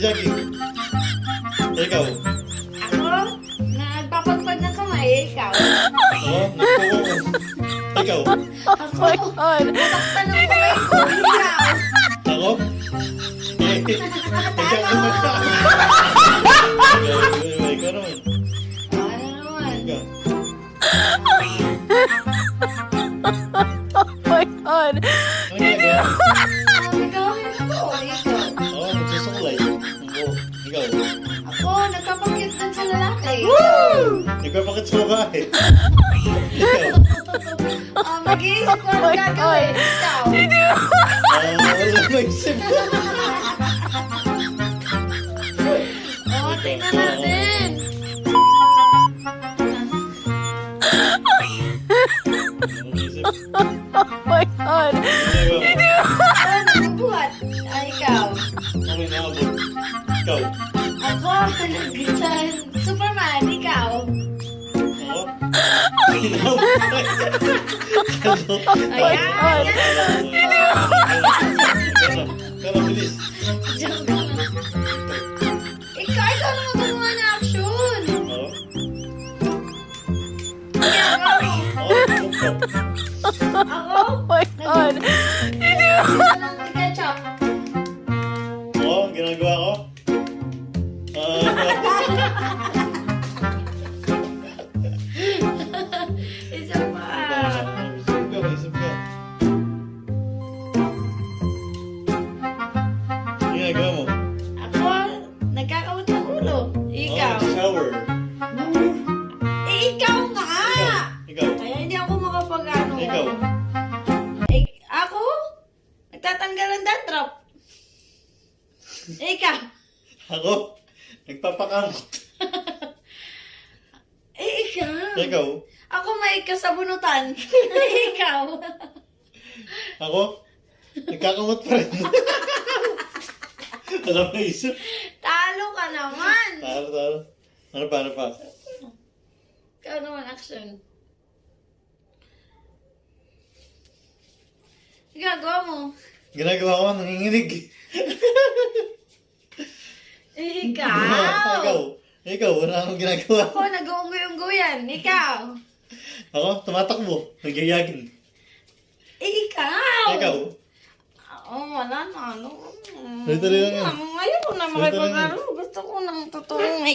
jogging. Ikaw. Ako, nagpapagpag ng kamay, ikaw. Oo, nagkukuha. Ikaw. Ako, nasaktan ng kamay ko, ikaw. Ako? Ikaw naman. Ano naman? Ikaw. God. Ano ginagawa? Ikaw, ikaw. Oo, magsusuklay. Oo, ikaw. Ako, nagpapakit dun sa lalaki. Nagpapakit sa babae. Ikaw. Mag-iisip ko ano gagawin. Ikaw. Wala maisip. Tingnan natin. Oh my God. Ano, nagbubuhat? Ikaw. Ano inaabot? Ikaw. Ako, nagbitan. Superman, ikaw. Ako? Inaabot. Ayan, Pero bilis. Diyan ka na. Ikaw naman gumawa ng action. Oo. Ikaw. Ako? Oh my God. Ng ketchup. Oo, ginagawa ko. Isa pa. Isip ka. Ginagawa mo. Ako, nagkakamot ng ulo. Ikaw. Oh, shower. Ikaw nga! Ikaw. Kaya hindi ako makapag-ano. Ikaw. Ako? Nagtatanggal ng dandruff. Ikaw? Ako? Nagpapakamot. Ikaw? Ikaw. Ako may kasabunutan. Ikaw? Ako? Nagkakamot pa rin. Alam na isip. Talo ka naman. Taro. Ano pa? Ikaw naman, action. Ginagawa mo. Ginagawa ko, nanginginig. Ikaw? Ikaw, wala akong ginagawa. Ako, nag-uunggoy-unggoyan. Ikaw? Ako, tumatakbo. Nagyayagin. Ikaw? Ikaw. Wala na. Ano? Dali lang yan. Ayaw ko na Dali lang yan. makipag-aro. Gusto ko ng totoong